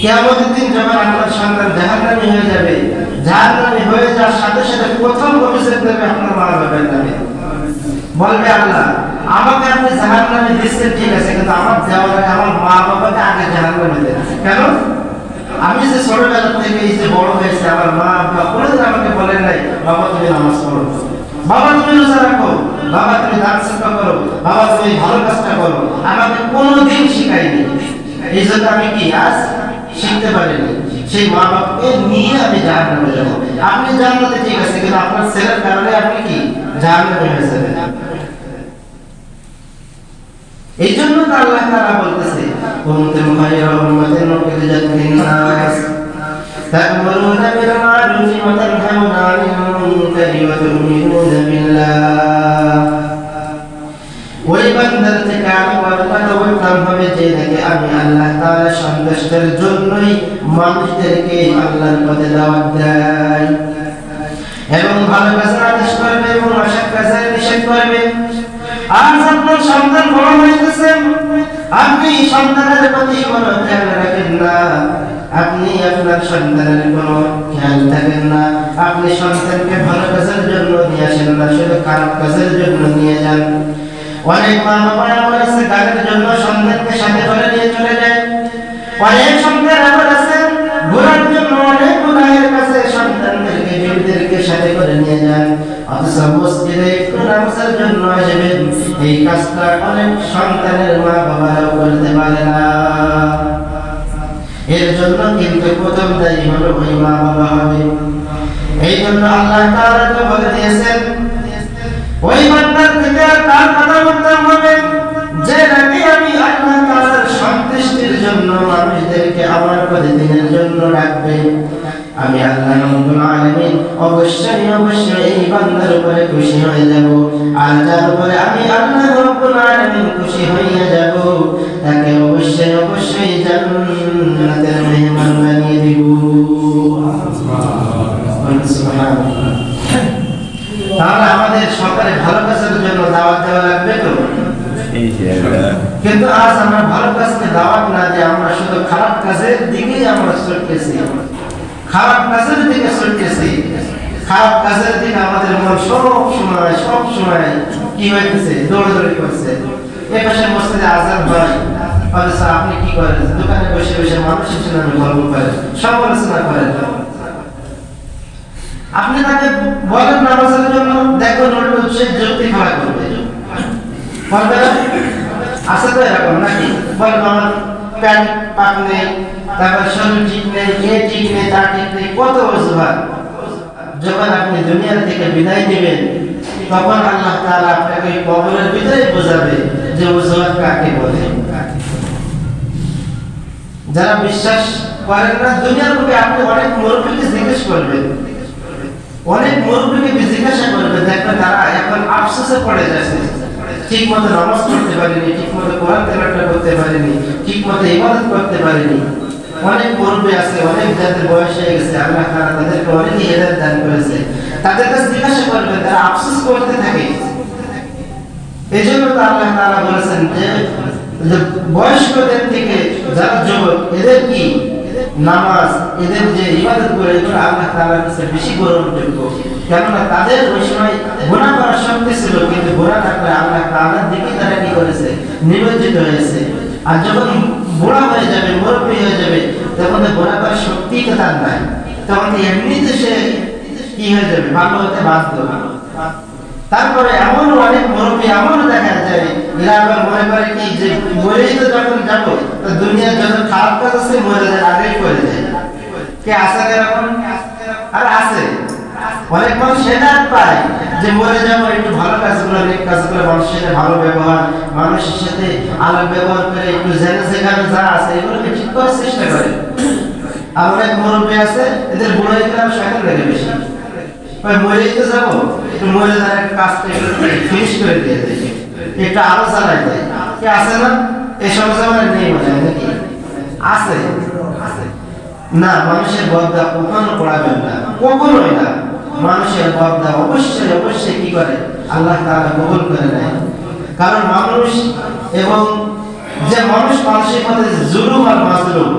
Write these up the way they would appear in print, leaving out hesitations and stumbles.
কিয়ামতের দিন যখন আপনার সন্তান জাহান্নামী হয়ে যাবে, জাহান্নামী হয়ে যাওয়ার সাথে সাথে প্রথম অভিযোগ দেবে আপনার মা বাবার নামে। বলবে, আল্লাহ আমাকে আপনি জাহান্নামে দিচ্ছেন ঠিক আছে, কিন্তু আমার দেওয়ার আগে আমার মা বাবাকে আগে জাহান্নামে দেন। কেন? আমি যে ছোটবেলা থেকে এই যে বড় হয়েছে, আমার মা বাবা কোনোদিন আমাকে বলেন নাই বাবা তুমি নামাজ পড়ো, বাবা তুমি রোজা রাখো, বাবা তুমি দান সদকা করো, বাবা তুমি ভালো কাজটা করো, আমাকে কোনোদিন শিখায়নি। এই জন্য আমি কি আজ শিখতে পারিনি। সেই মা বাবাকে নিয়ে আমি জাহান্নামে যাব। আপনি জান্নাতে ঠিক আছে, কিন্তু আপনার ছেলের কারণে আপনি কি জাহান্নামে হয়ে যাবেন। এই জন্য তো আল্লাহ তাআলা বলতেছে, কুনতুম খায়রা উম্মাতিন উখরিজাত লিন-নাস তা'মুরুনা বিল মা'রুফি ওয়া তানহাউনা 'আনিল মুনকারি ওয়া তু'মিনুনা বিল্লাহ। ওই বান্দার থেকে আমি কথা বলতাম হবে যে নাকি আমি আল্লাহ তাআলা সন্তুষ্টের জন্যই মানুষদেরকে আল্লাহর পথে দাওয়াত দেয় এবং ভালো কাজের আদেশ করবে এবং অসৎ কাজের নিষেধ করবে। আজ আপনার সন্তান বড় হইতেছে, আপনি সন্তানের প্রতি কোনো খেয়াল রাখেন না, আপনি আপনার সন্তানের কোনো খেয়াল থাকেন না, আপনি সন্তানকে ভালো কাজের জন্য নিয়ে আসেন না, শুধু খারাপ কাজের জন্য নিয়ে যান। অনেক মা বাবা আমার আছে গানের জন্য সন্তানকে সাথে করে নিয়ে চলে যায়। অনেক সন্তান আমার আছে ঘোরার জন্য অনেক গুনাহের কাছে সন্তানদেরকে বিবিদেরকে সাথে করে নিয়ে যান, অথচ মসজিদে একটু নামাজের জন্য আসবেন। এই কাজটা অনেক সন্তানের মা বাবারাও করতে পারে না। এর জন্য কিন্তু প্রথম দায়ী হলো ওই মা বাবা হবে। এই জন্য আল্লাহ তাআলা তো বলে দিয়েছেন, ওই বান্দার থেকে তার কথা বলতে হবে যে নাকি আমি আল্লাহ তাআলার সন্তুষ্টির জন্য মানুষদেরকে আমার পথে দিনের জন্য ডাকবে। আমি আল্লাহ রাব্বুল আলামিন অবশ্যই এই বান্দার উপরে খুশি হয়ে যাব। আর যার উপরে আমি আল্লাহ রাব্বুল আলামিন খুশি হয়ে যাব, তাকে অবশ্যই জান্নাতের মেহমান বানিয়ে দিব। সুবহানাল্লাহ। তাহলে আমাদের সরকারে ভালো কাজের জন্য দাওয়াত দেওয়া লাগবে তো। কিন্তু আজ আমরা ভালো কাজকে দাওয়াত না দিয়ে আমরা শুধু খারাপ কাজের দিকেই আমরা ছুটতেছি, খারাপ কাজের দিকে ছুটতেছি। খারাপ কাজের দিকে আমাদের মন সব সময় কি হইতেছে, দৌড়াদৌড়ি করছে। এ পাশে মসজিদে আজান হয়, অথচ আপনি কি করেন? দোকানে বসে বসে মানুষের সামনে গল্প করেন, সমালোচনা করেন। আপনি তাকে বলেন নামাজের জন্য, দেখুন উল্টো সে যুক্তি খারাপ করবে। বলবে আসলে তো এরকম নাকি, বলবে আমার প্যান্ট পাক নেই, তারপর শরীর ঠিক নেই, এ ঠিক নেই, তা ঠিক নেই, কত অজুহাত। যখন আপনি দুনিয়া থেকে বিদায় নেবেন, তখন আল্লাহ তাআলা আপনাকে কবরের ভিতরে বোঝাবে যে অজুহাত কাকে বলে। যারা বিশ্বাস করেন না দুনিয়ার বুকে, আপনি অনেক মুরব্বীকে জিজ্ঞেস করবেন, অনেক মুরব্বীকে জিজ্ঞাসা করবে, দেখবেন তারা এখন আফসোসে পড়ে যাচ্ছে। ঠিক মতো নামাজ পড়তে পারেনি, ঠিক মতো কোরআন তেলাওয়াত করতে পারেনি, ঠিক মতো ইবাদত করতে পারেনি। অনেক মুরব্বী আছে, অনেক যাদের বয়স হয়ে গেছে, আল্লাহ তাআলা তাদেরকে অনেক হিদায়াত দান করেছে। তাদের কাছে জিজ্ঞাসা করবে, তারা আফসোস করতে থাকে। এজন্য তো আল্লাহ তাআলা বলেছেন যে বয়স্কদের থেকে যারা যুবক, এদের কি নামাজ, এদের যে ইবাদত করে, এগুলো আল্লাহ তাআলার কাছে বেশি গ্রহণযোগ্য। কেননা তাদের ওই সময় গুনাহ করার শক্তি ছিল, কিন্তু গুনাহ না করে আল্লাহ তাআলার দিকে তারা কি করেছে, নিমজ্জিত হয়েছে। আর যখন বুড়া হয়ে যাবে, মুরব্বী হয়ে যাবে, তখন গুনাহ করার শক্তি তো তার নাই, তখন এমনিতে সে কি হয়ে যাবে, ভালো হতে বাধ্য। তারপরে এমন অনেক মুরব্বী এমন দেখা যায়, এরা আবার মনে করে কি যে মরেই তো যখন যাবো, তো দুনিয়ার যত খারাপ কাজ আছে মরে যায়, আগেই করে যায়। কে আছে এরকম? আর আছে অনেক মানুষ সেটা পায় যে মরে যাবো, একটু ভালো কাজগুলো, অনেক কাজগুলো, মানুষের সাথে ভালো ব্যবহার, মানুষের সাথে আলাপ ব্যবহার করে একটু জেনে সেখানে যা আছে এগুলোকে ঠিক করার চেষ্টা করে। আর অনেক মুরব্বী আছে, এদের বুড়ো হয়ে গেলে শয়তান লাগে বেশি, মরেই তো যাবো, একটু মরে যাওয়ার একটা কাজটা ফিনিশ করে দিয়ে দেয়, একটু আরো চালাই দেয়। কে আছে না? এই সমস্যা মানে নেই মনে হয় নাকি? আছে না। মানুষের বদদা কখনো পড়াবেন না, কখনোই না। মানুষের বদদা অবশ্যই কি করে, আল্লাহ তাআলা কবুল করে নেয়। কারণ মানুষ এবং যে মানুষের মধ্যে জুলুম আর মাজলুম,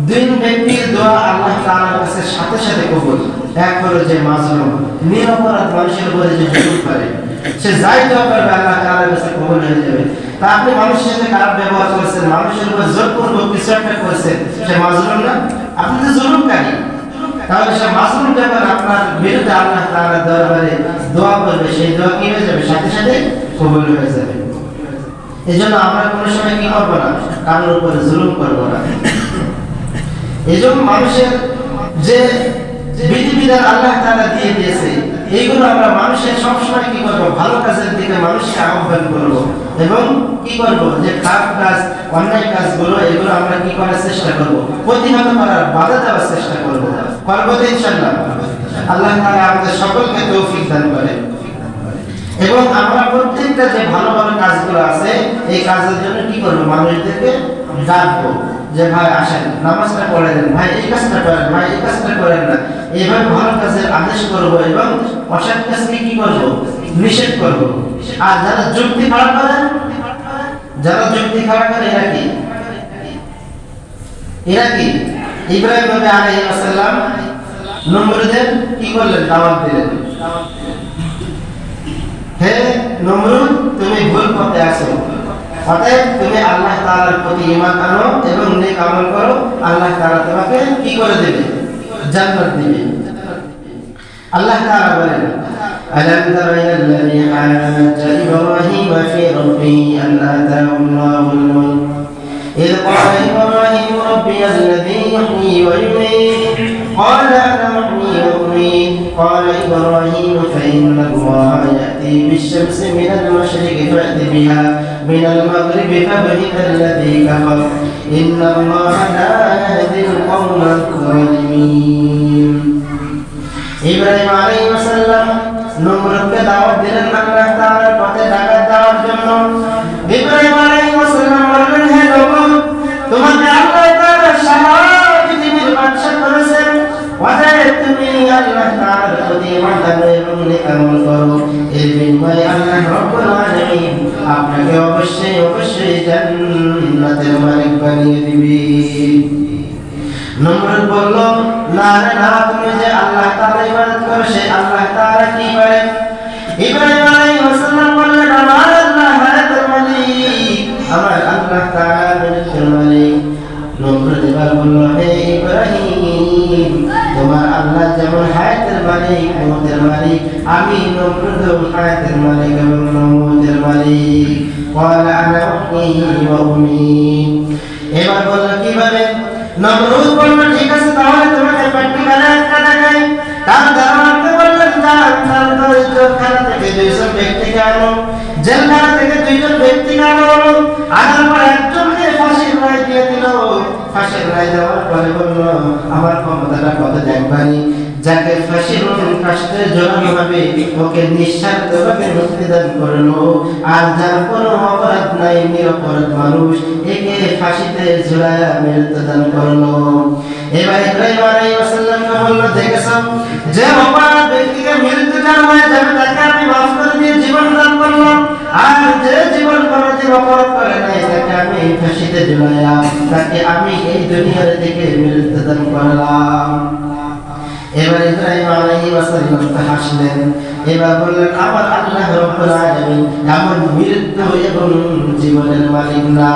দুই ব্যক্তির দোয়া আল্লাহ তাআলার কাছে সাথে সাথে কবুল। এক হলো যে মাজলুম, নিরপরাধ মানুষের উপরে যে জুলুম করে, সে যাই দোয়া করবে আল্লাহ তাআলার কাছে কবুল হয়ে যাবে। তা আপনি মানুষের সাথে খারাপ ব্যবহার করছেন, মানুষের উপর জোরপূর্বক কিছু একটা করছেন, সে মাজলুম না? আপনি তো জুলুমকারী। তাহলে সে মাজলুম যখন আপনার বিরুদ্ধে আল্লাহ তাআলার দরবারে দোয়া করবে, সেই দোয়া কি হয়ে যাবে? সাথে সাথে কবুল হয়ে যাবে। এজন্য আমরা কোনো সময় কি করবো না? কারোর উপরে জুলুম করবো না। এজন্য মানুষের যে বিধিবিধান আল্লাহ তাআলা দিয়ে দিয়েছে, এইগুলো আমরা মানুষের সবসময় কি করবো? ভালো কাজের দিকে মানুষকে আহ্বান করবো এবং কি করবো? যে খারাপ কাজ, অন্যায় কাজগুলো, এগুলো আমরা কি করার চেষ্টা করবো? প্রতিহত করার, বাধা দেওয়ার চেষ্টা করবো। করবো তো ইনশাআল্লাহ। আল্লাহ তাআলা আমাদের সকলকে তৌফিক দান করে। এবং আমরা প্রত্যেকটা যে ভালো ভালো কাজগুলো আছে, এই কাজের জন্য কি করবো? মানুষদেরকে ডাকবো যে ভাই আসেন, নামাজটা পড়ে দেন, ভাই এই কাজটা করেন, ভাই এই কাজটা করেন না। এইভাবে ভালো কাজের আদেশ করব এবং অসৎ কাজকে কি করব? নিষেধ করব। আর যারা যুক্তি খাড়া করেন, এরা কি ইব্রাহিম নবী আলাইহিস সালাম নমরুদের কি করলেন? দাওয়াত দিলেন, হে নমরুদ, তুমি ভুল পথে আছো, অতএব তুমি আল্লাহ তাআলার প্রতি ঈমান আনো এবং নেক আমল করো, আল্লাহ তাআলা তোমাকে কি করে দেবে? জান্নাত দিবে। আল্লাহ তাআলা বলেন, আলাম তারা ইলাল্লাযী হাজ্জা ইব্রাহিম ফি রাব্বিহি আন আতাহু আল্লাহুল মুলক إذ قال إبراهيم ربي الذي يحيي ويميت قال أنا أحيي وأميت قال إبراهيم فإن الله يأتي بالشمس من المشرق فأت بها من المغرب فبهت الذي كفر إن الله لا يهدي القوم الظالمين ইব্রাহিম আলাইহিস সালাম নমরুদকে দাওয়াত দিলেন আল্লাহ তাআলার পথে ডাকাত দেওয়ার জন্য। ইব্রাহিম আলাইহিস সালাম বললেন, হে নমরুদ, তোমাকে আল্লাহ তাআলা সারা পৃথিবীর বাদশা করেছেন, অতএব তুমি আল্লাহ তাআলার প্রতি ঈমান আনো এবং নেক আমল করো, এর বিনিময়ে আল্লাহ রাব্বুল আলামিন আপনাকে অবশ্যই জান্নাতের মালিক বানিয়ে দিবে। নমরুদ বলল, না রে না, তুমি যে আল্লাহ তাআলার ইবাদত করো, সেই আল্লাহ তাআলা কি করেন? ইব্রাহিম আলাইহিস সালাম বললেন, আমার আল্লাহ হায়াতের মালিক, আমার আল্লাহ তাআলা মৃত্যুর মালিক। নমরুদ এবার বলল, হে ইব্রাহিম, তোমার আল্লাহ যেমন হায়াতের মালিক, মউতের মালিক, আমি নমরুদ হায়াতের মালিক এবং মউতের মালিক। ক্বালা আনা উহয়ী ওয়া উমীত। এবার বলল, কিভাবে? নমরুদ বলল, ঠিক আছে, তাহলে তোমাকে প্র্যাকটিক্যালি একটা দেখাই। তার দারোয়ানকে বললেন, জেলখানা থেকে 200 ব্যক্তিকে আনো, জেলখানা থেকে 2জন ব্যক্তিকে আনো, আনার পর একজনকে ফাঁসির রায় দিয়ে দিল। ফাঁসির রায় দেওয়ার পরে বলল, আমার ক্ষমতাটা কত দেখবানি, যাকে ফাঁসিতে ঝোলানো হবে ওকে নিঃস্বার্থভাবে মুক্তিদান করলো, আর যার কোনো অপরাধ নাই, নিরপরাধ মানুষ, একে ফাঁসিতে ঝুলায়া মৃত্যুদান করলো। এবার ইব্রাহিম আলাইহিস সালামকে বলল, দেখেছো, যে অপরাধ ব্যক্তিকে মৃত্যুদান হয়ে যাবে তাকে আমি মাফ করে দিয়ে জীবন দান করলাম, আর যে জীবন কোনোদিন অপরাধ করে নাই তাকে আমি ফাঁসিতে ঝুলায়া তাকে আমি এই দুনিয়ার থেকে মৃত্যুদান করলাম। এবার ইব্রাহিম আলাইহিস সালাম হাসলেন, এবার বললেন, আমার আল্লাহ রাব্বুল আলামিন এমন মৃত্যু এবং জীবনের মালিক না।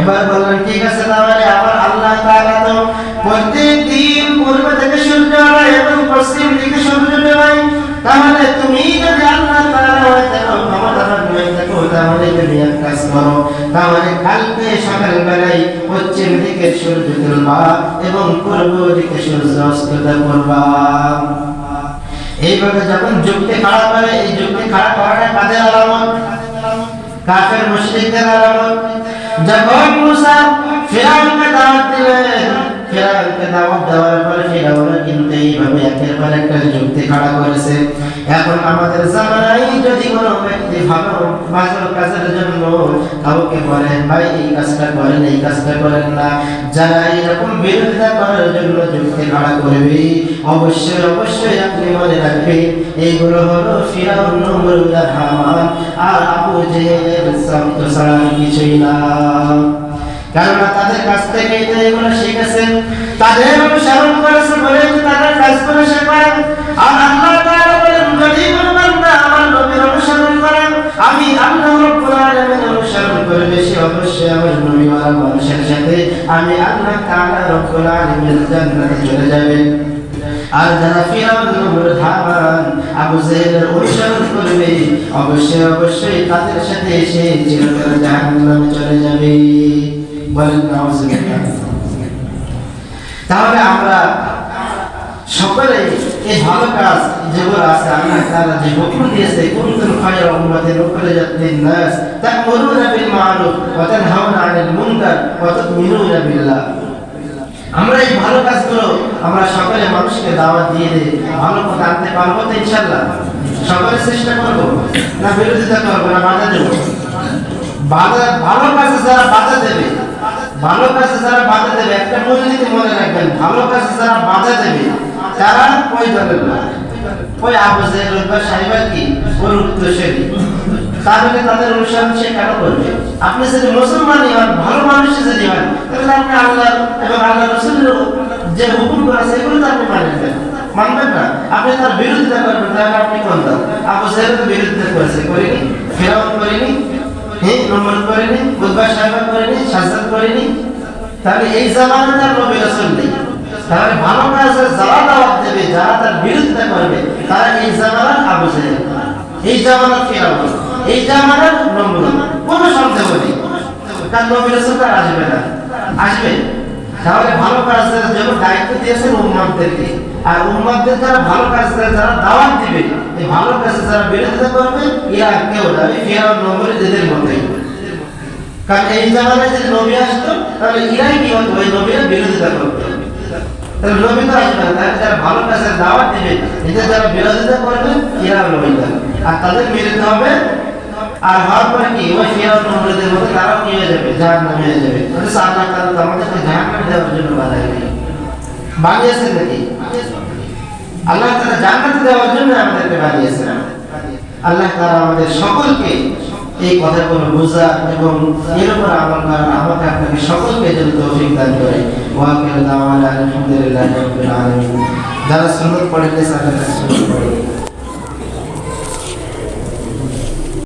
এবার বললেন, ঠিক আছে, তাহলে আমার আল্লাহ তাআলা তো প্রত্যেকদিন পূর্ব থেকে সূর্য ওঠে এবং পশ্চিম দিকে সূর্য ডোবে, তাহলে তুমি যদি আল্লাহ তাআলা হতে ক্ষমতাবান হয়ে থাকো, তাহলে তুমি এক কাজ করো, তাহলে কালকে সকালবেলায় পশ্চিম দিকে সূর্য তুলবা এবং পূর্ব দিকে সূর্য অস্ত করবা। এইভাবে যখন যুক্তি খাড়া করে, এই যুক্তি খাড়া করাটা কাদের আলামত? কাফের মুশরিকদের আলামত। যখন মুসা ফিরআউনকে দাওয়াত দিলেন, ফিরআউনকে দাওয়াত দেওয়ার পরে ফিরআউন কিন্তু এইভাবে একের পর একটা যুক্তি খাড়া করেছে। এখন আমাদের জামানায় যদি কোনো ব্যক্তি ভালো কাজের জন্য কাউকে বলেন, ভাই এই কাজটা করেন, এই কাজটা করেন না, যারা এরকম বিরোধিতা করার জন্য যুক্তি খাড়া করবে, অবশ্যই আপনি মনে রাখবেন, এইগুলো হলো ফিরআউন, নমরুদ, হামান আর আবু জেহেলের শব্দ ছাড়া কিছুই না। কেননা তাদের কাছ থেকে এগুলো শিখেছেন, তাদের অনুসরণ করেছে বলে তাদের কাজগুলো শেখায়। আর আল্লাহ তাআলা বলেন, যদি কোনো বান্দা আমার নবীর অনুসরণ করে, আমি আল্লাহ রাব্বুল আলামিন অনুসরণ করবে, সে অবশ্যই আমার নবীওয়ালা মানুষের সাথে আমি আল্লাহ তাআলা রাব্বুল আলামিনের জান্নাতে চলে যাবে। আর যারা ফিরআউন, নমরুদ, হামান, আবু জাহেলের অনুসরণ করবে, অবশ্যই তাদের সাথে সে চিরকাল জাহান্নামে চলে যাবে। বলেন নাউযুবিল্লাহ। তাহলে আমরা সকলে এই ভালো কাজ যেগুলো আছে, আল্লাহ তাআলা যে হুকুম দিয়েছে, কুনতুম খায়রা উম্মাতিন উখরিজাত লিন-নাস তা'মুরুনা বিল মা'রুফ ওয়া তানহাউনা 'আনিল মুনকার ওয়া তু'মিনুনা বিল্লাহ। আমরা এই ভালো কাজগুলো আমরা সকলে মানুষকে দাওয়াত দিয়ে ভালো পথে আনতে পারবো তো ইনশাআল্লাহ? সকলে চেষ্টা করব না বিরোধিতা করবো না বাধা দেব? ভালো কাজে যারা বাধা দেবে, ভালো কাজে যারা বাধা দেবে, একটা মূলনীতি মনে রাখবেন, ভালো কাজে যারা বাধা দেবে তারা ওই দলের না, ওই আবু জাহেল বা সাইবা কি ওর উত্তরসূরি। তাহলে তাদের অনুসরণ সে কেন করবে? আপনি যদি মুসলমানই হন, ভালো মানুষ যদি হন, তাহলে আপনি আল্লাহ এবং আল্লাহ রাসূলের যে হুকুম করেছে এগুলো তো আপনি মানবেন না। আপনি তার বিরোধিতা করবেন, তাহলে আপনি কোন দল? আবু জাহেল তো বিরোধিতা করেছে, করেনি? ফিরআউন করেনি? নমরুদ করেনি? উতবা সাইবা করেনি? সাজ্জাদ করেনি? তাহলে এই জামানায় তার নবী রাসূল নেই। তাহলে ভালো কাজে যারা দাওয়াত দেবে, যারা তার বিরোধিতা করবে, তারা এই জামানার আবু জাহেল, এই জামানার ফিরআউন, এই জামানার নমরুদ, কোনো সন্দেহ নেই। কারণ নবী রাসূল তার আসবে না, আসবে। তাহলে ভালো কাজের জন্য দায়িত্ব দিয়েছেন উম্মতদেরকে, আর উম্মতদের যারা ভালো কাজ করে, যারা দাওয়াত দিবে, এই ভালো কাজে যারা বিরোধিতা করবে, এরা কেউ না, ফিরআউন, নমরুদ এদের মতোই। কারণ এই জামানায় যদি নবী আসতো, তাহলে এরাই কি হতো? ওই নবীরা বিরোধিতা করতো। তাহলে নবী তো আসবে না, তাহলে যারা ভালো কাজের দাওয়াত দিবে, এদের যারা বিরোধিতা করবে, এরা নবী না, আর তাদের বিরুদ্ধে হবে। আর হওয়ার পরে কি ওই ফিরআউন, নমরুদের মতো তারাও কি হয়ে যাবে? জাহান্নামে হয়ে যাবে। অথচ আল্লাহ তাআলা আমাদেরকে জাহান্নামে দেওয়ার জন্য বানিয়েছেন নাকি? আল্লাহ তাআলা জান্নাতে দেওয়ার জন্য আমাদেরকে বানিয়েছেন। আল্লাহ তাআলা আমাদের সকলকে এই কথাগুলো বোঝা এবং এর উপর আমল করার আমাকে আপনাকে সকলকে যেন তৌফিক দান করে। ওয়া আখিরু দাওয়ানা আলহামদুলিল্লাহি রাব্বিল আলামিন। যারা সুন্নাত পড়েন,